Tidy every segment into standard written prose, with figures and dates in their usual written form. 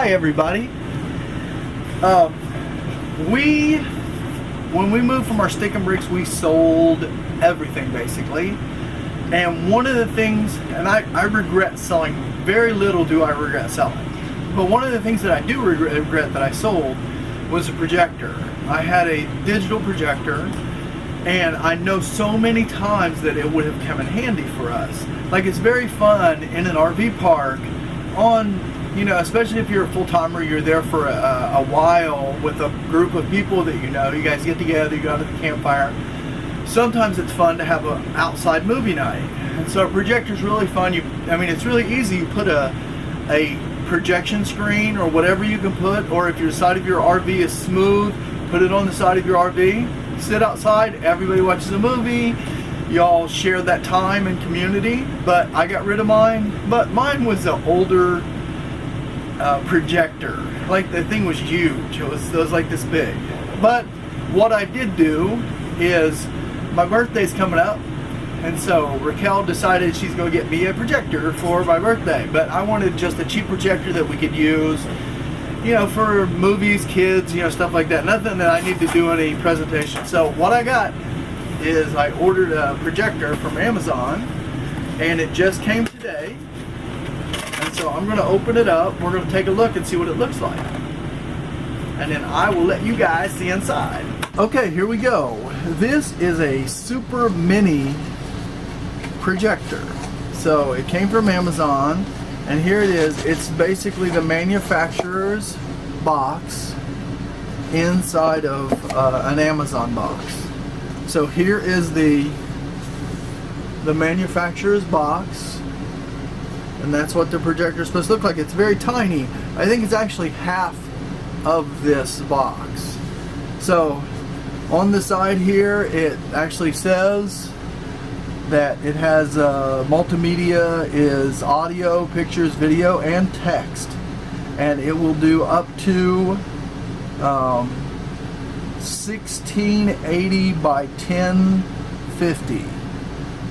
Hi everybody. When we moved from our stick and bricks, we sold everything basically. And one of the things, and I regret selling, very little do I regret selling. But one of the things that I do regret that I sold was a projector. I had a digital projector, and I know so many times that it would have come in handy for us. Like, it's very fun in an RV park on, you know, especially if you're a full-timer, you're there for a while with a group of people that you know, you guys get together, you go out to the campfire. Sometimes it's fun to have an outside movie night. And so a projector's really fun. I mean, it's really easy. You put a projection screen or whatever you can put, or if your side of your RV is smooth, put it on the side of your RV, sit outside, everybody watches a movie, y'all share that time and community. But I got rid of mine, but mine was an older projector. Like, the thing was huge. It was like this big. But what I did do is, my birthday's coming up, and so Raquel decided she's going to get me a projector for my birthday. But I wanted just a cheap projector that we could use, you know, for movies, kids, you know, stuff like that. Nothing that I need to do any presentation. So what I got is I ordered a projector from Amazon, and it just came today. And so I'm going to open it up. We're going to take a look and see what it looks like. And then I will let you guys see inside. Okay, here we go. This is a super mini projector. So it came from Amazon, and here it is. It's basically the manufacturer's box inside of an Amazon box. So here is the manufacturer's box, and that's what the projector is supposed to look like. It's very tiny. I think it's actually half of this box. So on the side here, it actually says that it has multimedia, is audio, pictures, video, and text, and it will do up to 1680 by 1050,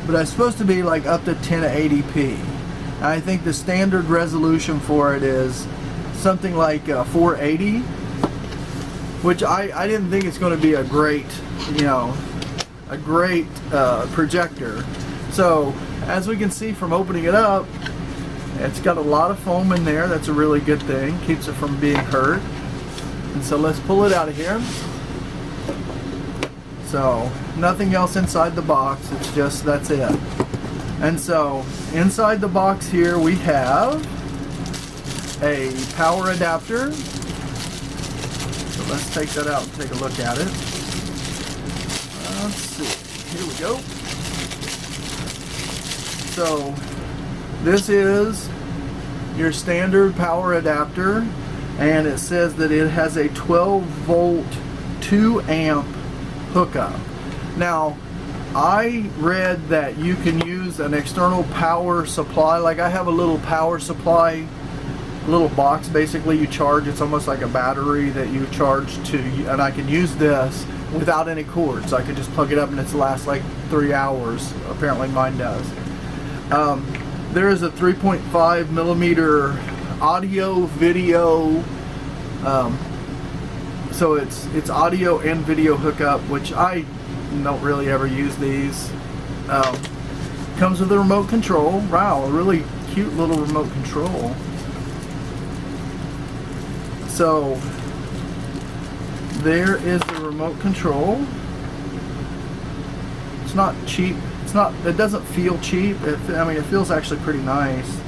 but it's supposed to be like up to 1080p. I think the standard resolution for it is something like 480, which I didn't think it's going to be a great, you know, a great projector. So as we can see from opening it up, it's got a lot of foam in there. That's a really good thing, keeps it from being hurt. And so let's pull it out of here. So nothing else inside the box, it's just, that's it. And so inside the box here we have a power adapter. So let's take that out and take a look at it. Let's see, here we go. So this is your standard power adapter, and it says that it has a 12 volt 2 amp hookup. Now I read that you can use an external power supply. Like, I have a little power supply, little box basically you charge. It's almost like a battery that you charge to, and I can use this without any cords. I could just plug it up and it lasts like 3 hours. Apparently mine does. There is a 3.5 millimeter audio video, so it's audio and video hookup, which I don't really ever use these. Comes with a remote control. Wow, a really cute little remote control. So there is the remote control. It's not cheap. It doesn't feel cheap. I mean, it feels actually pretty nice.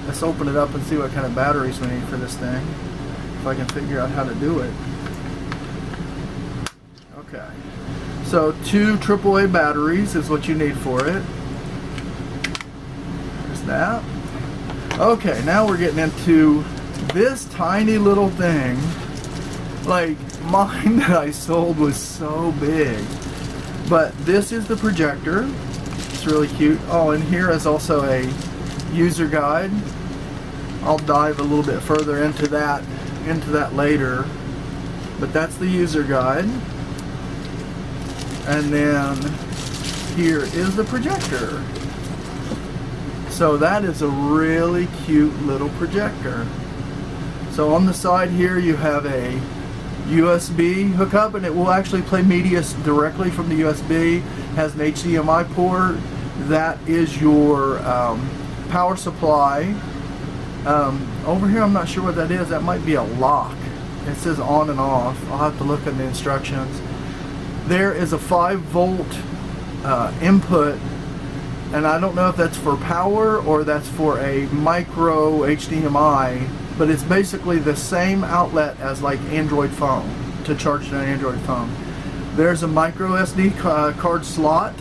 Let's open it up and see what kind of batteries we need for this thing, if I can figure out how to do it. Okay, so 2 AAA batteries is what you need for it. There's that. Okay, now we're getting into this tiny little thing. Like, mine that I sold was so big. But this is the projector. It's really cute. Oh, and here is also a user guide. I'll dive a little bit further into that later. But that's the user guide. And then here is the projector. So that is a really cute little projector. So on the side here you have a USB hookup, and it will actually play media directly from the USB. Has an HDMI port. That is your power supply. Over here I'm not sure what that is. That might be a lock. It says on and off. I'll have to look at the instructions. There is a 5-volt input, and I don't know if that's for power or that's for a micro HDMI, but it's basically the same outlet as like Android phone, to charge an Android phone. There's a micro SD card slot.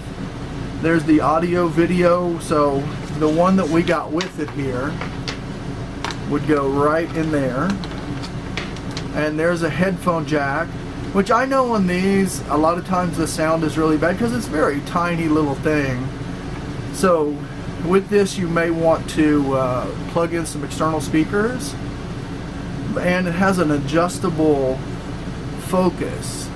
There's the audio video, so the one that we got with it here would go right in there. And there's a headphone jack, which I know on these a lot of times the sound is really bad because it's a very tiny little thing. So with this you may want to plug in some external speakers, and it has an adjustable focus,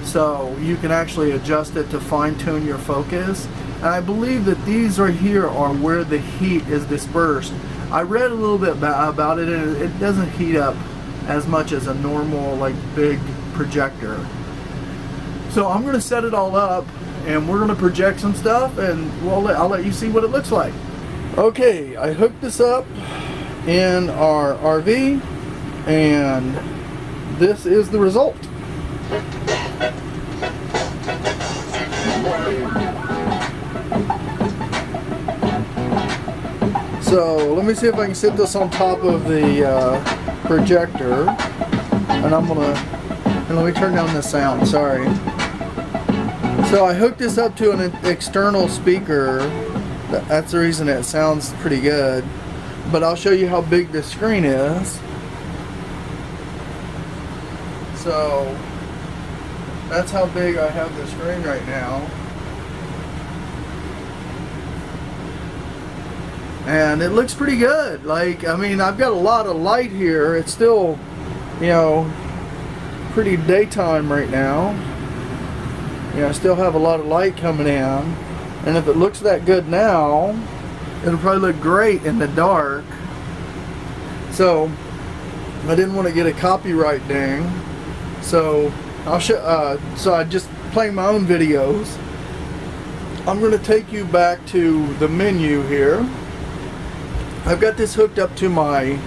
so you can actually adjust it to fine-tune your focus. And I believe that these right here are where the heat is dispersed. I read a little bit about it, and it doesn't heat up as much as a normal like big projector. So I'm going to set it all up, and we're going to project some stuff, and I'll let you see what it looks like. Okay, I hooked this up in our RV, and this is the result. So let me see if I can sit this on top of the projector, and let me turn down the sound, sorry. So I hooked this up to an external speaker. That's the reason it sounds pretty good, but I'll show you how big the screen is. So that's how big I have the screen right now. And it looks pretty good. Like, I mean, I've got a lot of light here. It's still, you know, pretty daytime right now. You know, I still have a lot of light coming in. And if it looks that good now, it'll probably look great in the dark. So I didn't want to get a copyright ding. So I'll show. So I just playing my own videos. I'm going to take you back to the menu here. I've got this hooked up to my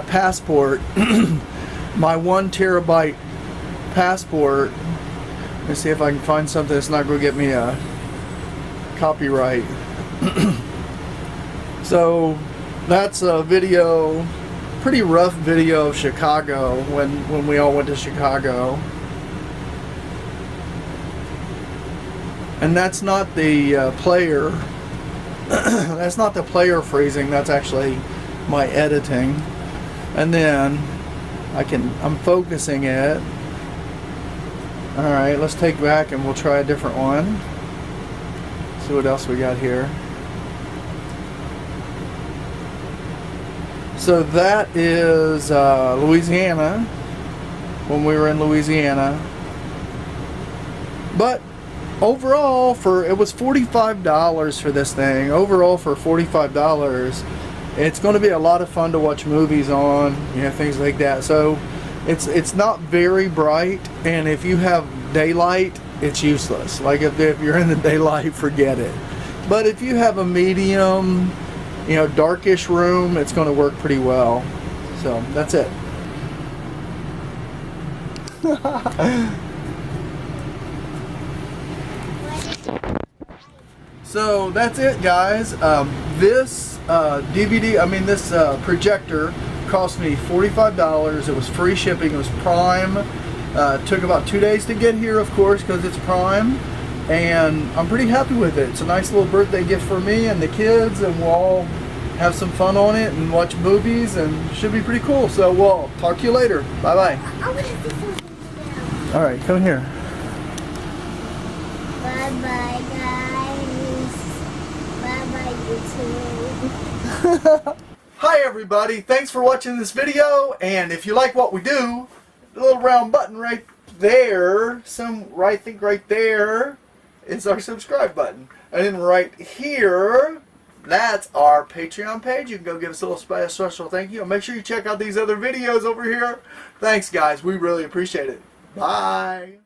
passport, my 1 terabyte passport. Let me see if I can find something that's not going to get me a copyright. So that's a video, pretty rough video of Chicago when we all went to Chicago. And that's not the player. That's not the player freezing, that's actually my editing. And then I'm focusing it. Alright, let's take back and we'll try a different one. See what else we got here. So that is Louisiana, when we were in Louisiana. But overall, it was $45 for this thing. Overall, for $45, it's going to be a lot of fun to watch movies on, you know, things like that. So it's not very bright, and if you have daylight, it's useless. Like if you're in the daylight, forget it. But if you have a medium, you know, darkish room, it's going to work pretty well. So that's it. So that's it, guys. This this projector cost me $45. It was free shipping. It was Prime. It took about 2 days to get here, of course, because it's Prime. And I'm pretty happy with it. It's a nice little birthday gift for me and the kids, and we'll all have some fun on it and watch movies, and it should be pretty cool. So we'll talk to you later. Bye-bye. All right, come here. Bye-bye, guys. Bye-bye, YouTube. Hi, everybody. Thanks for watching this video. And if you like what we do, the little round button right there, I think right there is our subscribe button. And then right here, That's our Patreon page. You can go give us a little special thank you. And make sure you check out these other videos over here. Thanks, guys. We really appreciate it. Bye.